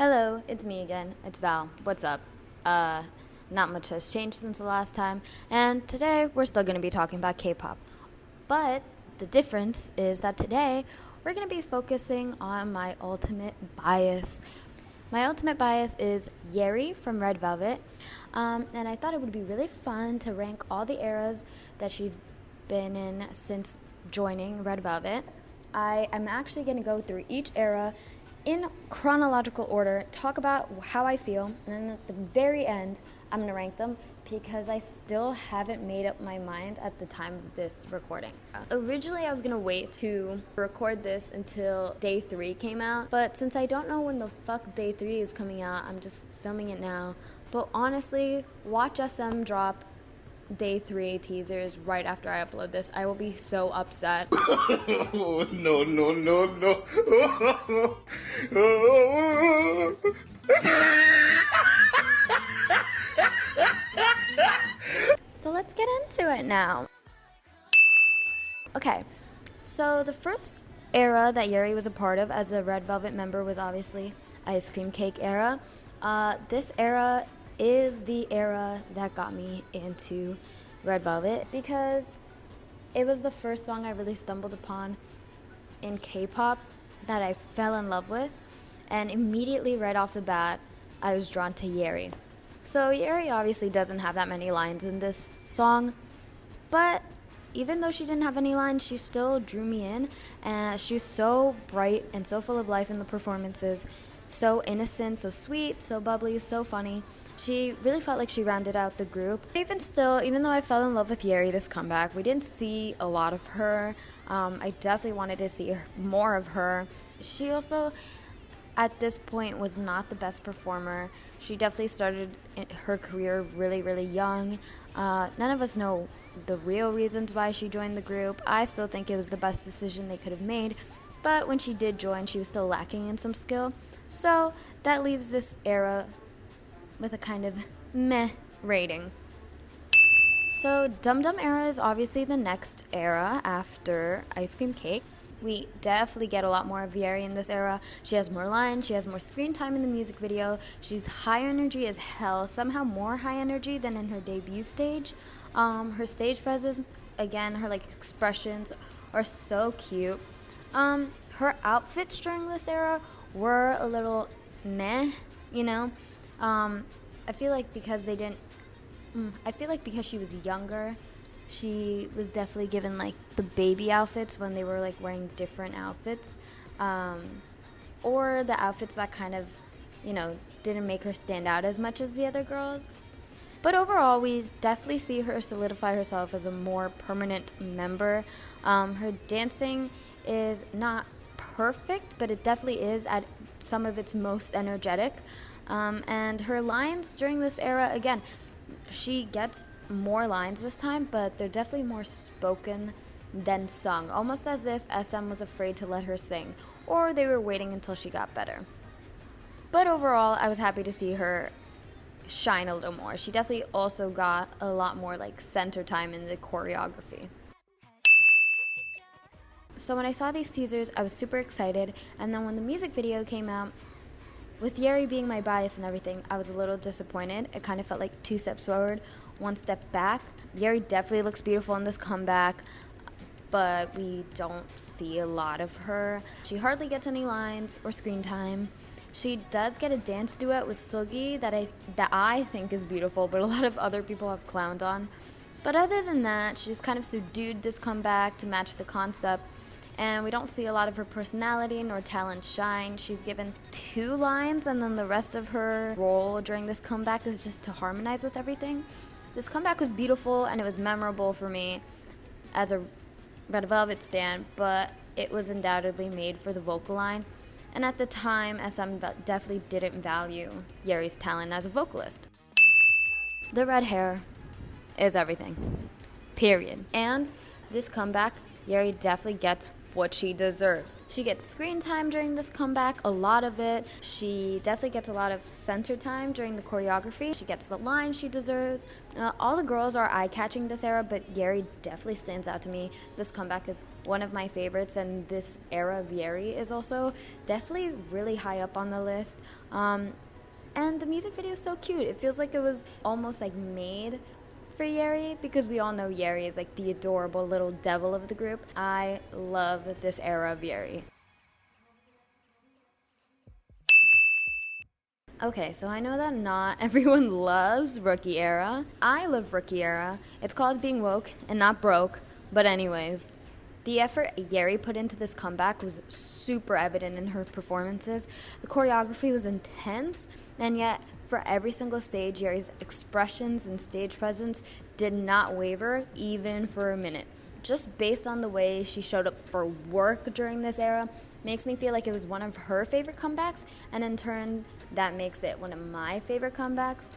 Hello, it's me again. It's Val. What's up? Not much has changed since the last time, and today we're still going to be talking about K-pop. But the difference is that today we're going to be focusing on my ultimate bias. My ultimate bias is Yeri from Red Velvet, and I thought it would be really fun to rank all the eras that she's been in since joining Red Velvet. I am actually going to go through each era in chronological order, talk about how I feel, and then at the very end, I'm going to rank them because I still haven't made up my mind at the time of this recording. Originally, I was going to wait to record this until day 3 came out, but since I don't know when the fuck day 3 is coming out, I'm just filming it now. But honestly, watch SM drop day 3 teasers right after I upload this. I will be so upset. Oh, no. So let's get into it now. Okay, so the first era that Yeri was a part of as a Red Velvet member was obviously Ice Cream Cake era. This era is the era that got me into Red Velvet because it was the first song I really stumbled upon in K-pop that I fell in love with, and immediately right off the bat I was drawn to Yeri. So Yeri obviously doesn't have that many lines in this song, but even though she didn't have any lines, she still drew me in, and she's so bright and so full of life in the performances, so innocent, so sweet, so bubbly, so funny. She really felt like she rounded out the group. Even still, even though I fell in love with Yeri this comeback, we didn't see a lot of her. I definitely wanted to see more of her. She also, at this point, was not the best performer. She definitely started her career really, really young. None of us know the real reasons why she joined the group. I still think it was the best decision they could have made, but when she did join, she was still lacking in some skill. So that leaves this era with a kind of meh rating. So Dum Dum era is obviously the next era after Ice Cream Cake. We definitely get a lot more of Yeri in this era. She has more lines, she has more screen time in the music video. She's high energy as hell, somehow more high energy than in her debut stage. Her stage presence, again, her expressions are so cute. Her outfits during this era were a little meh, you know. I feel like because she was younger, she was definitely given the baby outfits when they were wearing different outfits, or the outfits that kind of, didn't make her stand out as much as the other girls. But overall, we definitely see her solidify herself as a more permanent member. Her dancing is not perfect, but it definitely is at some of its most energetic. And her lines during this era, again, she gets more lines this time, but they're definitely more spoken than sung, almost as if SM was afraid to let her sing, or they were waiting until she got better. But overall, I was happy to see her shine a little more. She definitely also got a lot more center time in the choreography. So when I saw these teasers, I was super excited, and then when the music video came out, with Yeri being my bias and everything, I was a little disappointed. It kind of felt like 2 steps forward, 1 step back. Yeri definitely looks beautiful in this comeback, but we don't see a lot of her. She hardly gets any lines or screen time. She does get a dance duet with Sugi that I think is beautiful, but a lot of other people have clowned on. But other than that, she's kind of subdued this comeback to match the concept, and we don't see a lot of her personality nor talent shine. She's given 2 lines, and then the rest of her role during this comeback is just to harmonize with everything. This comeback was beautiful, and it was memorable for me as a Red Velvet stan, but it was undoubtedly made for the vocal line. And at the time, SM definitely didn't value Yeri's talent as a vocalist. The red hair is everything. Period. And this comeback, Yeri definitely gets what she deserves. She gets screen time during this comeback, a lot of it. She definitely gets a lot of center time during the choreography. She gets the line she deserves. All the girls are eye-catching this era, but Yeri definitely stands out to me. This comeback is one of my favorites, and this era of Yeri is also definitely really high up on the list. And the music video is so cute. It feels like it was almost like made for Yeri, because we all know Yeri is like the adorable little devil of the group. I love this era of Yeri. Okay, so I know that not everyone loves Rookie Era. I love Rookie Era. It's called being woke and not broke. But anyways, the effort Yeri put into this comeback was super evident in her performances. The choreography was intense, and yet for every single stage, Yeri's expressions and stage presence did not waver even for a minute. Just based on the way she showed up for work during this era, makes me feel like it was one of her favorite comebacks, and in turn, that makes it one of my favorite comebacks.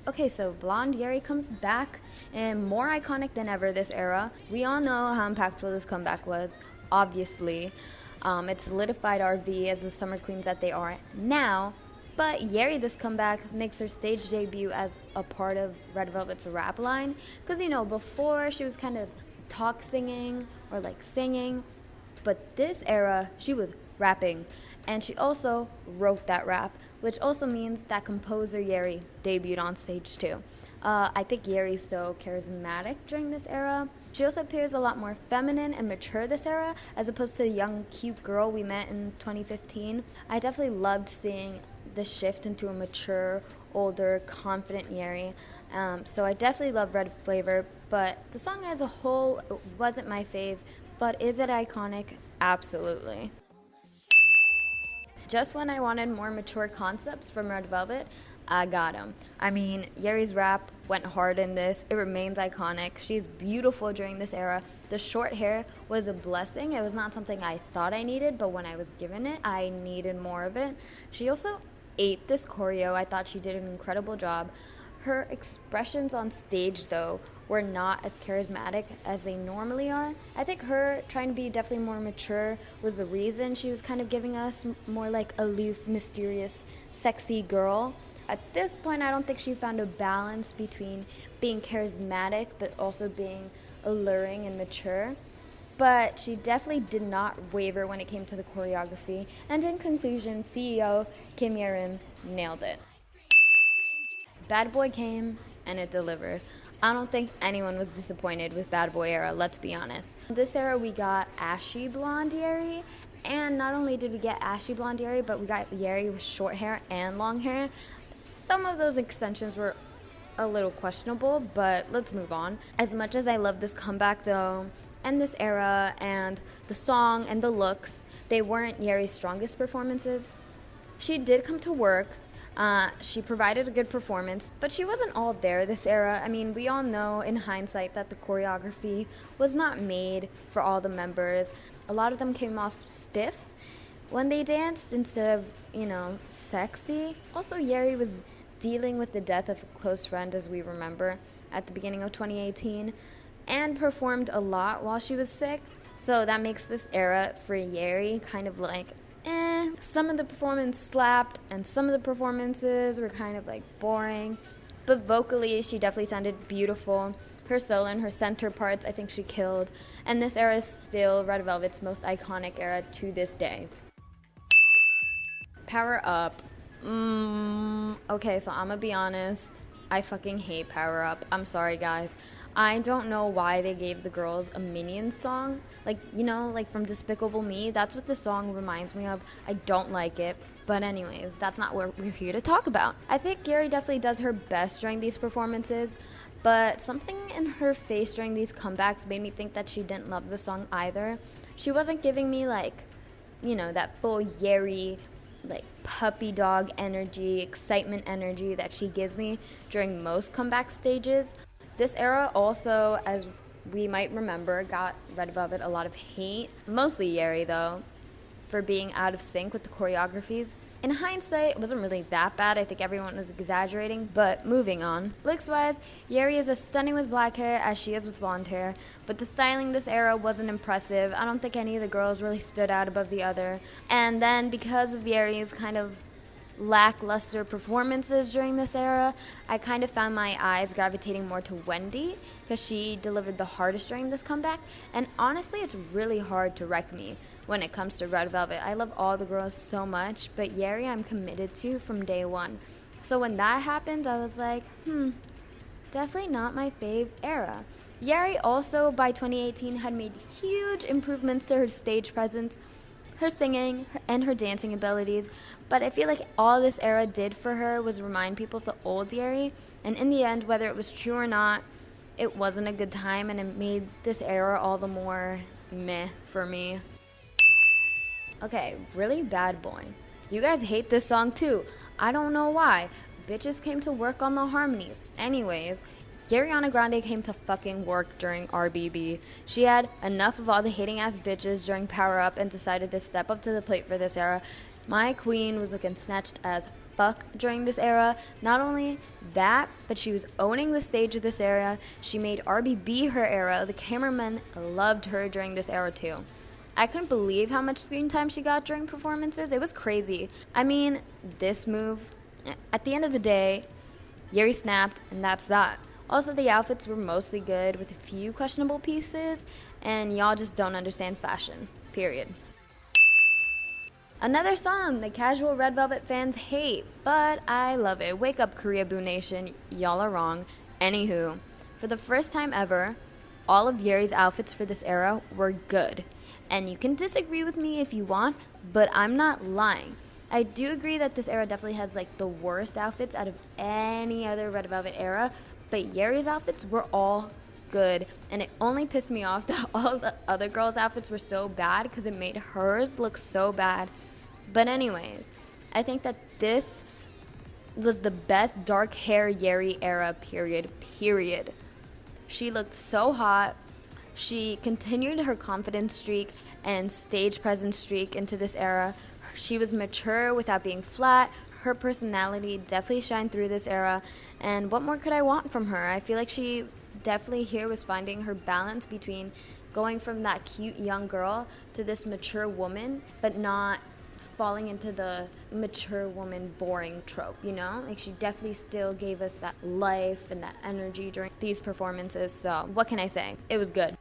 Okay, so Blonde Yeri comes back and more iconic than ever this era. We all know how impactful this comeback was, obviously. It solidified RV as the summer queens that they are now. But Yeri, this comeback, makes her stage debut as a part of Red Velvet's rap line. Because, before she was kind of talk singing or like singing. But this era, she was rapping. And she also wrote that rap, which also means that composer Yeri debuted on stage too. I think Yeri's so charismatic during this era. She also appears a lot more feminine and mature this era, as opposed to the young, cute girl we met in 2015. I definitely loved seeing the shift into a mature, older, confident Yeri. So I definitely love Red Flavor, but the song as a whole wasn't my fave. But is it iconic? Absolutely. Just when I wanted more mature concepts from Red Velvet, I got them. I mean, Yeri's rap went hard in this. It remains iconic. She's beautiful during this era. The short hair was a blessing. It was not something I thought I needed, but when I was given it, I needed more of it. She also ate this choreo. I thought she did an incredible job. Her expressions on stage, though, were not as charismatic as they normally are. I think her trying to be definitely more mature was the reason she was kind of giving us more like aloof, mysterious, sexy girl. At this point, I don't think she found a balance between being charismatic but also being alluring and mature. But she definitely did not waver when it came to the choreography. And in conclusion, CEO Kim Yerim nailed it. Bad Boy came and it delivered. I don't think anyone was disappointed with Bad Boy era, let's be honest. This era we got ashy blonde Yeri, and not only did we get ashy blonde Yeri, but we got Yeri with short hair and long hair. Some of those extensions were a little questionable, but let's move on. As much as I love this comeback though, and this era, and the song and the looks, they weren't Yeri's strongest performances. She did come to work. She provided a good performance, but she wasn't all there this era. I mean, we all know in hindsight that the choreography was not made for all the members. A lot of them came off stiff when they danced instead of, sexy. Also, Yeri was dealing with the death of a close friend, as we remember, at the beginning of 2018, and performed a lot while she was sick. So that makes this era for Yeri kind of like some of the performance slapped and some of the performances were kind of like boring, but vocally she definitely sounded beautiful. Her solo and her center parts, I think she killed, and this era is still Red Velvet's most iconic era to this day. Power Up. Okay, so I'm gonna be honest, I fucking hate Power Up. I'm sorry guys. I don't know why they gave the girls a Minions song. Like from Despicable Me. That's what the song reminds me of. I don't like it. But anyways, that's not what we're here to talk about. I think Yeri definitely does her best during these performances, but something in her face during these comebacks made me think that she didn't love the song either. She wasn't giving me that full Yeri, puppy dog energy, excitement energy that she gives me during most comeback stages. This era also, as we might remember, got Red Velvet a lot of hate, mostly Yeri though, for being out of sync with the choreographies. In hindsight, it wasn't really that bad. I think everyone was exaggerating, but moving on. Looks-wise, Yeri is as stunning with black hair as she is with blonde hair, but the styling this era wasn't impressive. I don't think any of the girls really stood out above the other. And then because of Yeri's kind of lackluster performances during this era, I kind of found my eyes gravitating more to Wendy because she delivered the hardest during this comeback. And honestly, it's really hard to wreck me when it comes to Red Velvet. I love all the girls so much, but Yeri I'm committed to from day one. So when that happened, I was like, definitely not my fave era. Yeri also, by 2018, had made huge improvements to her stage presence, her singing, and her dancing abilities, but I feel like all this era did for her was remind people of the old Yeri, and in the end, whether it was true or not, it wasn't a good time, and it made this era all the more meh for me. Okay, really bad boy. You guys hate this song too. I don't know why. Bitches came to work on the harmonies. Anyways, Ariana Grande came to fucking work during RBB. She had enough of all the hating ass bitches during Power Up and decided to step up to the plate for this era. My queen was looking snatched as fuck during this era. Not only that, but she was owning the stage of this era. She made RBB her era. The cameramen loved her during this era too. I couldn't believe how much screen time she got during performances. It was crazy. I mean, this move, at the end of the day, Yeri snapped, and that's that. Also, the outfits were mostly good with a few questionable pieces, and y'all just don't understand fashion, period. Another song that casual Red Velvet fans hate, but I love it. Wake up, Korea Boo Nation, y'all are wrong. Anywho, for the first time ever, all of Yeri's outfits for this era were good. And you can disagree with me if you want, but I'm not lying. I do agree that this era definitely has like the worst outfits out of any other Red Velvet era, but Yeri's outfits were all good, and it only pissed me off that all the other girls' outfits were so bad because it made hers look so bad. But anyways, I think that this was the best dark hair Yeri era, period. She looked so hot. She continued her confidence streak and stage presence streak into this era. She was mature without being flat. Her personality definitely shined through this era. And what more could I want from her? I feel like she definitely here was finding her balance between going from that cute young girl to this mature woman, but not falling into the mature woman boring trope, you know? Like, she definitely still gave us that life and that energy during these performances. So what can I say? It was good.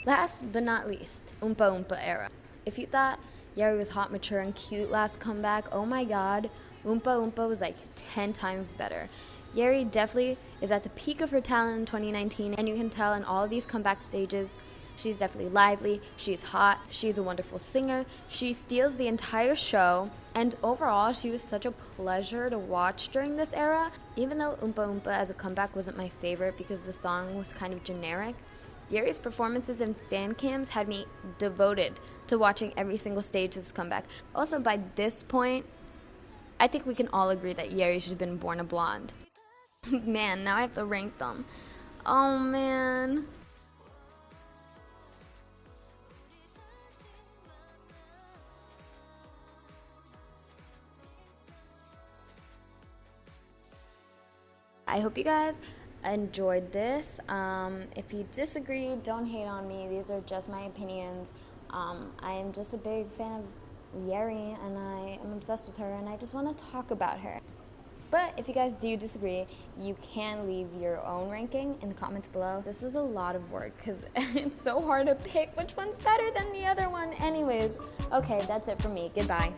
Last but not least, Oompa Oompa era. If you thought Yeri was hot, mature, and cute last comeback, oh my god, Oompa Oompa was like 10 times better. Yeri definitely is at the peak of her talent in 2019, and you can tell in all of these comeback stages, she's definitely lively, she's hot, she's a wonderful singer, she steals the entire show, and overall, she was such a pleasure to watch during this era. Even though Oompa Oompa as a comeback wasn't my favorite because the song was kind of generic, Yeri's performances and fan cams had me devoted to watching every single stage of this comeback. Also, by this point, I think we can all agree that Yeri should have been born a blonde. Man, now I have to rank them. Oh, man. I hope you guys enjoyed this. If you disagree, don't hate on me. These are just my opinions. I am just a big fan of Yeri, and I am obsessed with her, and I just want to talk about her. But if you guys do disagree, you can leave your own ranking in the comments below. This was a lot of work because it's so hard to pick which one's better than the other one. Anyways, okay, that's it for me. Goodbye.